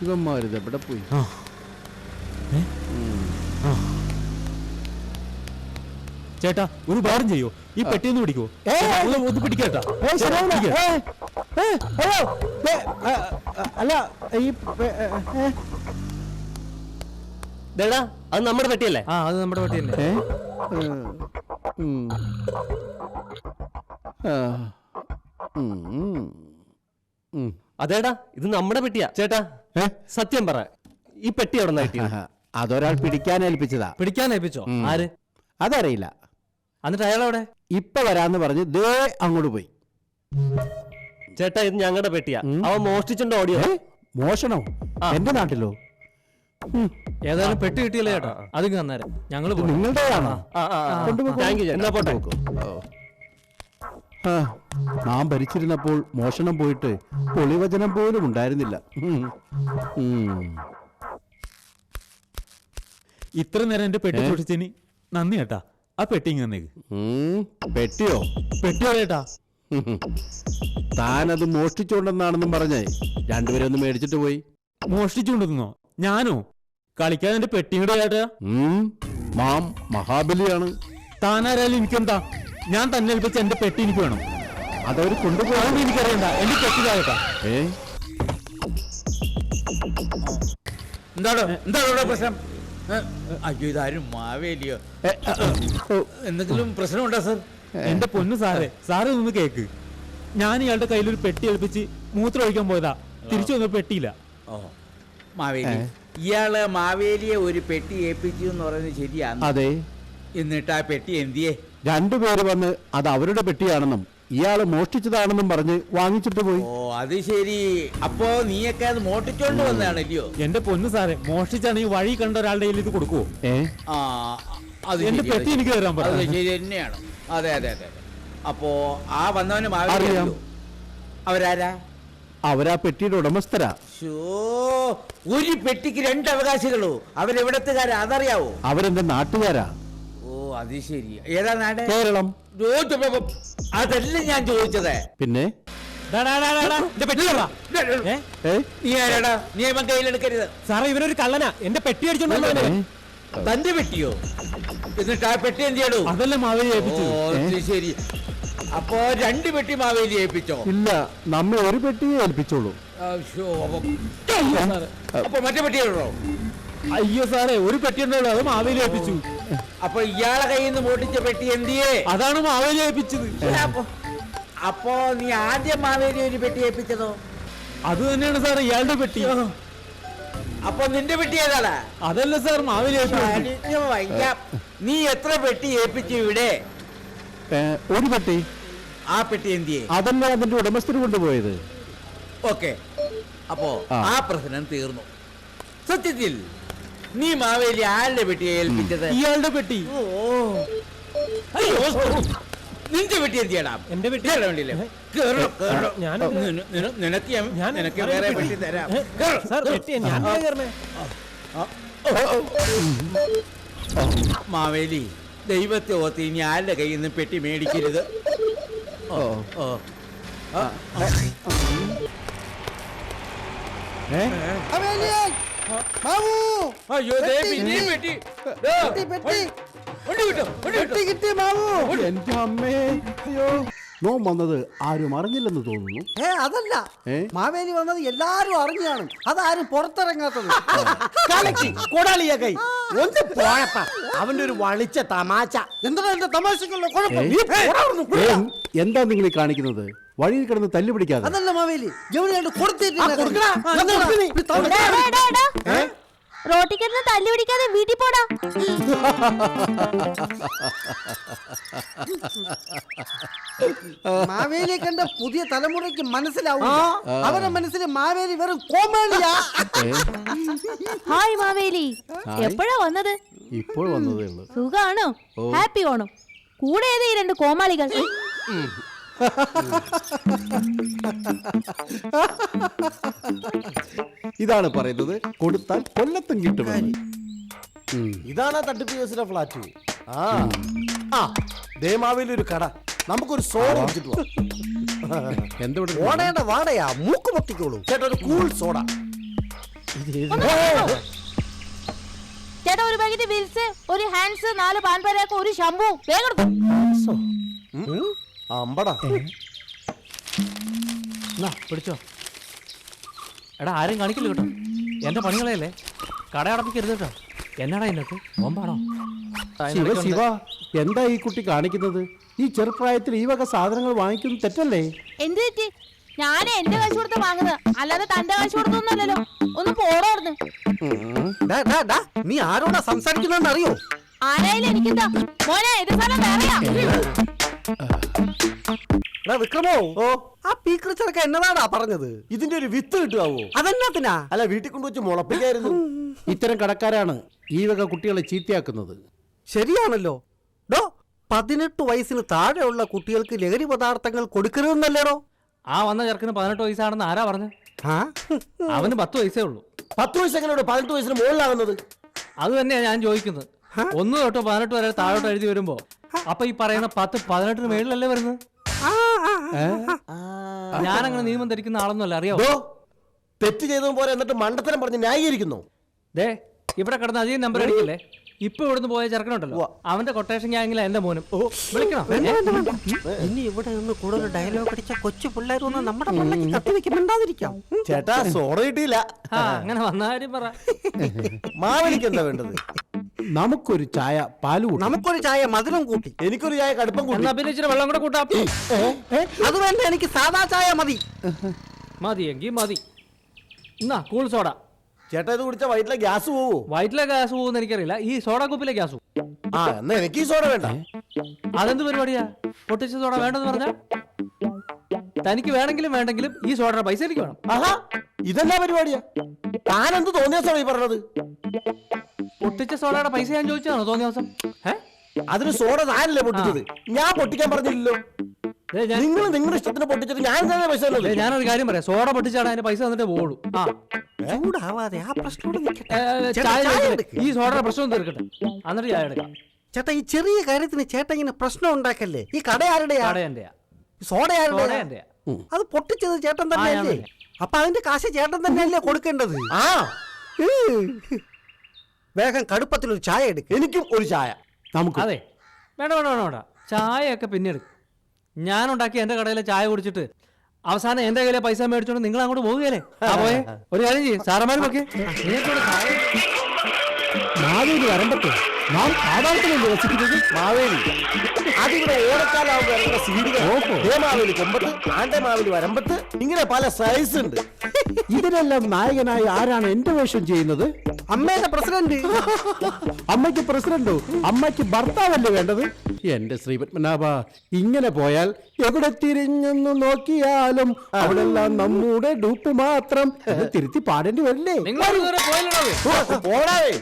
ഇവന്മാരിത് എവിടെ പോയി? ചേട്ടാ ഒരു ഭാരം ചെയ്യോ? ഈ പെട്ടിയൊന്ന് പിടിക്കോ? ഒന്ന് പിടിക്കേട്ടാ. അല്ല അത് നമ്മുടെ പെട്ടിയല്ലേ? അത് നമ്മുടെ പെട്ടിയല്ലേ? അതേടാ, ഇത് നമ്മുടെ പെട്ടിയാ. ചേട്ടാ സത്യം പറ, ഈ പെട്ടി എവിടെ നിന്ന് കിട്ടിയ? അതൊരാൾ പിടിക്കാൻ ഏൽപ്പിച്ചതാ. പിടിക്കാൻ ഏൽപ്പിച്ചോ? ആര്? അതറിയില്ല. എന്നിട്ട് അയാളവിടെ ഇപ്പൊ വരാന്ന് പറഞ്ഞ് ദേ അങ്ങോട്ട് പോയി. ചേട്ടാ ഇത് ഞങ്ങളുടെ പെട്ടിയാ. അവൻ മോഷ്ടിച്ചോണ്ട് ഓടിയോ? മോഷണോ? എന്റെ നാട്ടിലോ? ഏതായാലും പെട്ടി കിട്ടിയല്ലേ ചേട്ടാ, അത് തന്നേരം ഞങ്ങള് നിങ്ങളുടെയാണോ? എന്നാ പോട്ടെ. നാം ഭരിച്ചിരുന്നപ്പോൾ മോഷണം പോയിട്ട് പൊളിവചനം പോലും ഉണ്ടായിരുന്നില്ല. ഇത്ര നേരം എന്റെ പെട്ടി സൂക്ഷിച്ചതിന് നന്ദി ചേട്ടാ. ആ പെട്ടി തന്നേക്ക്. പെട്ടിയോ? പെട്ടിയോ ചേട്ടാ? താനത് മോഷ്ടിച്ചോണ്ടെന്നാണെന്നും പറഞ്ഞേ രണ്ടുപേരും ഒന്ന് മേടിച്ചിട്ട് പോയി. മോഷ്ടിച്ചുകൊണ്ടിരുന്നോ? ഞാനോ? കളിക്കാൻ എന്റെ പെട്ടിയുടെ ചേട്ടാ. മാം മഹാബലിയാണ്. താനാരായാലും എനിക്കെന്താ? ഞാൻ തന്നെ ഏൽപ്പിച്ച എന്റെ പെട്ടി എനിക്ക് വേണം. അതവര് കൊണ്ടുപോകാൻ എനിക്കറിയണ്ട. എന്റെ പെട്ടി ചേട്ടാ. എന്താണോ എന്താണോ പ്രശ്നം? അയ്യോ, ഇതാരും മാവേലിയോ? എന്തെങ്കിലും പ്രശ്നമുണ്ടോ സാർ? എന്റെ പൊന്നു സാറേ, സാറ് ഒന്ന് കേക്ക്. ഞാൻ ഇയാളുടെ കയ്യിലൊരു പെട്ടി ഏൽപ്പിച്ച് മൂത്രം ഒഴിക്കാൻ പോയതാ. തിരിച്ചു വന്ന പെട്ടിയില്ല. ഓ, മാവേലി ഇയാള് മാവേലിയെ ഒരു പെട്ടി ഏൽപ്പിച്ചു എന്ന് പറയുന്നത് ശരിയാണ്. അതെ. എന്നിട്ട് ആ പെട്ടി എന്തിയെ? രണ്ടുപേര് വന്ന് അത് അവരുടെ പെട്ടിയാണെന്നും ഇയാള് മോഷ്ടിച്ചതാണെന്നും പറഞ്ഞ് വാങ്ങിച്ചിട്ട് പോയി. ഓ, അത് ശരി. അപ്പോ നീയൊക്കെ അത് മോഷ്ടിച്ചോണ്ട് വന്നതാണല്ലയോ? എന്റെ പൊന്നു സാറേ, മോഷ്ടിച്ചാണ് ഈ വഴി കണ്ട ഒരാളുടെ കയ്യിൽ ഇത് കൊടുക്കുവോ? എന്റെ പെട്ടി എനിക്ക് തരാൻ പറഞ്ഞു. ശരി തന്നെയാണ്. അതെ അതെ അതെ. അപ്പോ ആ വന്നവന് മാവേലി അവരാരാ? അവരാ പെട്ടിയുടെ ഉടമസ്ഥരാ. ഒരു പെട്ടിക്ക് രണ്ട് അവകാശികളോ? അവരെവിടത്തുകാരാ അതറിയാവോ? അവരെന്റെ നാട്ടുകാരാ. ഓ, അത് ശരി. ഏതാ നാട്? കേരളം. അതല്ല ഞാൻ ചോദിച്ചത്. പിന്നെ നീ ആരാടാ? നിയമം കയ്യിലെടുക്കരുത് സാറേ. ഇവരൊരു കള്ളനാ. എന്റെ പെട്ടി അടിച്ചോണ്ടോ? തന്റെ പെട്ടിയോ? എന്നിട്ട് ആ പെട്ടി എന്ത് ചെയ്യണു? അതല്ല മാവേലി ഏൽപ്പിച്ചു. ശരി. അപ്പോ രണ്ട് പെട്ടി മാവേലി ഏൽപ്പിച്ചോ? ഇല്ല, നമ്മ ഒരു പെട്ടിയെ ഏൽപ്പിച്ചോളൂ. അപ്പൊ മറ്റേ പെട്ടിയാണോ? അയ്യോ സാറേ, ഒരു പെട്ടി ഉണ്ടല്ലോ, അത് മാവേലി ഏൽപ്പിച്ചു. അപ്പൊ ഇയാളെ കയ്യിൽ നിന്ന് മോട്ടിച്ച പെട്ടി എന്തിയേ? അതാണ് മാവേലി ഏൽപ്പിച്ചത്. അപ്പോ നീ ആദ്യം മാവേലി ഒരു പെട്ടി ഏൽപ്പിച്ചതോ? അത് തന്നെയാണ് സാർ ഇയാളുടെ പെട്ടി. അപ്പൊ നിന്റെ പെട്ടി ഏതാടാ? അതല്ല സാർ, മാവേലി ഏൽപ്പിച്ചു. നീ എത്ര പെട്ടി ഏൽപ്പിച്ചു ഇവിടെ? ഒരു പെട്ടി. ആ പെട്ടി എന്തിയെ? അതല്ല അതിന്റെ ഉടമസ്ഥര് കൊണ്ടുപോയത്. ഓക്കെ, അപ്പോ ആ പ്രശ്നം തീർന്നു. സത്യത്തിൽ നീ മാവേലി ആരുടെ പെട്ടിയെ ഏൽപ്പിച്ചത്? ഇയാളുടെ പെട്ടി. നിന്റെ പെട്ടി എന്തിയാടാ? എന്റെ പെട്ടി നിനക്ക് വേറെ പെട്ടി തരാം. മാവേലി, ദൈവത്തെ ഓർത്ത് ഇനി ആരുടെ കയ്യിൽ നിന്ന് പെട്ടി മേടിക്കരുത്. അയ്യോ, പിന്നെയും പെട്ടി. എന്റെ അമ്മേ, അയ്യോ. നോം വന്നത് ആരും അറിഞ്ഞില്ലെന്ന് തോന്നുന്നു. അതല്ല, മാവേലി വന്നത് എല്ലാരും അറിഞ്ഞാണ്. അതാരും പുറത്തിറങ്ങാത്തത്. ഒന്ന് പോയപ്പ അവന്റെ ഒരു വളിച്ച തമാശ. എന്താണ് എന്റെ തമാശക്കുള്ള കുഴപ്പം? എന്താ നിങ്ങൾ ഈ കാണിക്കുന്നത്? വഴിയിൽ കിടന്ന് തല്ലു പിടിക്കാതെ. അതല്ല മാവേലി, റോട്ടിക്കിടന്ന് തല്ലു പിടിക്കാതെ വീട്ടിൽ പോടാ. മാവേലിയെ കണ്ട പുതിയ തലമുറയ്ക്ക് മനസ്സിലാവും. അവരുടെ മനസ്സിൽ മാവേലി വെറും കോമാളിയാ. ഹായ് മാവേലി, എപ്പോഴാ വന്നത്? ഇപ്പോൾ വന്നതേ ഉള്ളൂ. സുഖാണോ? ഹാപ്പി ഓണം. കൂടെ ഏതാ ഈ രണ്ട് കോമാളികൾ? ഇതാണ് പറയുന്നത്, കൊടുത്താൽ കൊല്ലത്തും കിട്ടുമെന്ന്. ഇതാണ് തട്ടിപ്പ് കേസിലെ ഫ്ലാറ്റ്. ആ ആ ദേമാവിൽ ഒരു കട നമുക്കൊരു സോഡ കുടിച്ചിട്ട് പോവാം. എന്തുകൊണ്ട് ഓടയുടെ വാടയാ മൂക്ക് പൊട്ടിക്കോളൂ ചേട്ടാ ഒരു കൂൾ സോഡ. ചേട്ടാ ഒരു പാക്കറ്റ് വിൽസ്, ഒരു ഹാൻഡ്സ്, 4 പാൻപരാക്ക്, ഒരു ഷാമ്പു വേഗം എടുത്തോ. അമ്പടാ എന്നാ പിടിച്ചോ. എടാ ആരും കാണിക്കില്ല കേട്ടോ, എന്റെ പണികളല്ലേ. കട അടപ്പിക്കരുത് കേട്ടോ. എന്നാടാ ഇന്നത്തെ ബോംബാണോ? ശിവ ശിവ, എന്താ ഈ കുട്ടി കാണിക്കുന്നത്? ഈ ചെറുപ്രായത്തിൽ ഈ വക സാധനങ്ങൾ വാങ്ങിക്കുന്നത് തെറ്റല്ലേ? എന്ത് തെറ്റി? ഞാൻ എന്റെ കാശ് കൊടുത്ത് വാങ്ങുന്നത്, അല്ലാതെ തന്റെ കാശ് കൊടുത്തൊന്നുമല്ലല്ലോ. ഒന്ന് പോടോർന്ന്. നീ ആരോടാ സംസാരിക്കുന്നതെന്ന് അറിയോ? ആരായാലും എനിക്കെന്താ മോനെ, ഇത് സ്ഥലം വേറെയാ. വിക്രമോ, ഓ ആ പീക്കർ ചെറുക്ക എന്നതാടാ പറഞ്ഞത്? ഇതിന്റെ ഒരു വിത്ത് കിട്ടുവോ? അതെന്നാത്തിനാ? അല്ല വീട്ടിൽ കൊണ്ടുവച്ച് മുളപ്പിക്കായിരുന്നു. ഇത്തരം കടക്കാരാണ് ഈ വക കുട്ടികളെ ചീത്തയാക്കുന്നത്. ശരിയാണല്ലോ. ഡോ 18 വയസ്സിന് താഴെയുള്ള കുട്ടികൾക്ക് ലഹരി പദാർത്ഥങ്ങൾ കൊടുക്കരുതെന്നല്ലേടോ? ആ വന്ന ചെറുക്കിന് 18 വയസ്സാണെന്ന് ആരാ പറഞ്ഞു? അവന് 10 വയസ്സേ ഉള്ളൂ. 10 വയസ്സെങ്ങനെയോ 18 വയസ്സിന് മുകളിലാകുന്നത്? അത് തന്നെയാ ഞാൻ ചോദിക്കുന്നത്. 1 തൊട്ട് 18 വരെ താഴോട്ട് എഴുതി വരുമ്പോ അപ്പൊ ഈ പറയുന്ന 10, 18 മേളിലല്ലേ വരുന്നത്? ഞാനങ്ങനെ നിയമം ധരിക്കുന്ന ആളൊന്നുമല്ല, അറിയാവോ? തെറ്റ് ചെയ്തതും പോലെ എന്നിട്ട് മണ്ടത്തരം പറഞ്ഞ് ന്യായീകരിക്കുന്നു. ദേ ഇവിടെ കിടന്ന് അധികം നമ്പർ അടിക്കല്ലേ. ഇപ്പൊ ഇവിടുന്ന് പോയ ചെറുക്കനുണ്ടല്ലോ, അവന്റെ കൊട്ടേഷൻ ഗ്യാങ്ങിലാ എന്റെ മോനും. വിളിക്കണം. ഇനി ഇവിടെ നിന്ന് കൂടുതൽ ഡയലോഗ് അടിച്ച കൊച്ചു പിള്ളേരൊന്നും നമ്മുടെ പള്ളിക്ക് കത്തിരിക്കുന്നുണ്ടാതിരിക്കാം. ചേട്ടാ സോഡ കിട്ടിയില്ല. അങ്ങനെ വന്ന കാര്യം പറ. മാവലിക്ക് എന്താ വേണ്ടത്? നമുക്കൊരു ചായ പാല് കൂട്ടി. നമുക്കൊരു ചായ മധുരം കൂട്ടി. എനിക്കൊരു ചായ കടുപ്പം കൂട്ടി. എന്നാ പിന്നെ ഇച്ചിരി വെള്ളം കൂടെ കൂട്ടാം. അത് വേണ്ട, എനിക്ക് സാധാ ചായ മതി. മതിയെങ്കി മതി. എന്നാ കൂൾ സോഡ. ചേട്ടാ ഇത് കുടിച്ചാ വയറ്റിലെ ഗ്യാസ് പോവോ? വയറ്റിലെ ഗ്യാസ് പോകുമെന്ന് എനിക്കറിയില്ല, ഈ സോഡ കുപ്പിലെ ഗ്യാസ് പോകും. ആ എന്നാ എനിക്ക് ഈ സോഡ വേണ്ട. അതെന്ത് പരിപാടിയാ? പൊട്ടിച്ച സോഡ വേണ്ടെന്ന് പറഞ്ഞാ? തനിക്ക് വേണമെങ്കിലും വേണ്ടെങ്കിലും ഈ സോഡയുടെ പൈസ എനിക്ക് വേണം. ആഹാ ഇതെന്നാ പരിപാടിയാ? താനെന്ത് തോന്നിയ സമയം പറഞ്ഞത്? പൊട്ടിച്ച സോഡയുടെ പൈസ ഞാൻ ചോദിച്ചതാണോ തോന്നിയ ദിവസം? അതിന് സോഡ താനല്ലേ പൊട്ടിച്ചത്, ഞാൻ പൊട്ടിക്കാൻ പറഞ്ഞില്ലല്ലോ. നിങ്ങൾ നിങ്ങളുടെ ഇഷ്ടത്തിന് പൊട്ടിച്ചിട്ട് ഞാൻ തന്നെ പൈസ തന്നത്. ഞാനൊരു കാര്യം പറയാം, സോഡ പൊട്ടിച്ചാണ് അതിന്റെ പൈസ തന്നിട്ട് പോളൂ. ചൂടാവാതെ ആ പ്രശ്നം ഈ സോഡയുടെ പ്രശ്നം തീർക്കട്ടെ, എന്നിട്ട് ചായ എടുക്കാം. ചേട്ടാ ഈ ചെറിയ കാര്യത്തിന് ചേട്ടൻ ഇങ്ങനെ പ്രശ്നം ഉണ്ടാക്കല്ലേ. ഈ കട ആരുടെയാ? കട എന്റെയാ. സോഡ ആരുടെയാ? എന്റെയാ. അത് പൊട്ടിച്ചത് ചേട്ടൻ തന്നെയല്ലേ? അപ്പൊ അതിന്റെ കാശ് ചേട്ടൻ തന്നെയല്ലേ കൊടുക്കേണ്ടത്? ആ വേഗം കടുപ്പത്തിലൊരു ചായ എടുക്കും. എനിക്കും ഒരു ചായ. നമുക്ക് അതെ വേണ്ട വേണ്ട വേണ്ട വേണ്ട, ചായയൊക്കെ പിന്നെ എടുക്കും. ഞാൻ ഉണ്ടാക്കി എന്റെ കടയിലെ ചായ കുടിച്ചിട്ട് അവസാനം എന്റെ കയ്യിലെ പൈസ മേടിച്ചോണ്ട് നിങ്ങൾ അങ്ങോട്ട് പോവുകയല്ലേ? പോയെ ഒരു കാര്യം ചെയ്യും, സാറന്മാരുമൊക്കെ മാവേലി വരമ്പത്ത് നാം പാതാളത്തിലല്ലേ വസിക്കുന്നത്? മാവേലി അതിവിടെ ഓണക്കാലാവുമ്പോ ഇറങ്ങുന്ന സീഡികൾ. മാവേലി കൊമ്പത്ത്, ആന്റെ മാവേലി വരമ്പത്ത്, ഇങ്ങനെ പല സൈസ് ഉണ്ട്. ഇതിനെല്ലാം നായകനായി ആരാണ് എന്റെ വേഷം ചെയ്യുന്നത്? അമ്മയുടെ പ്രസിഡന്റ്. അമ്മയ്ക്ക് പ്രസിഡന്റോ? അമ്മയ്ക്ക് ഭർത്താവല്ലേ വേണ്ടത്? എന്റെ ശ്രീപത്മനാഭ, ഇങ്ങനെ പോയാൽ എവിടെ തിരിഞ്ഞെന്ന് നോക്കിയാലും അവിടെല്ലാം നമ്മുടെ ഡൂപ്പ് മാത്രം. തിരുത്തി പാടേണ്ടി വരില്ലേ? നിങ്ങൾ പോടാവേ.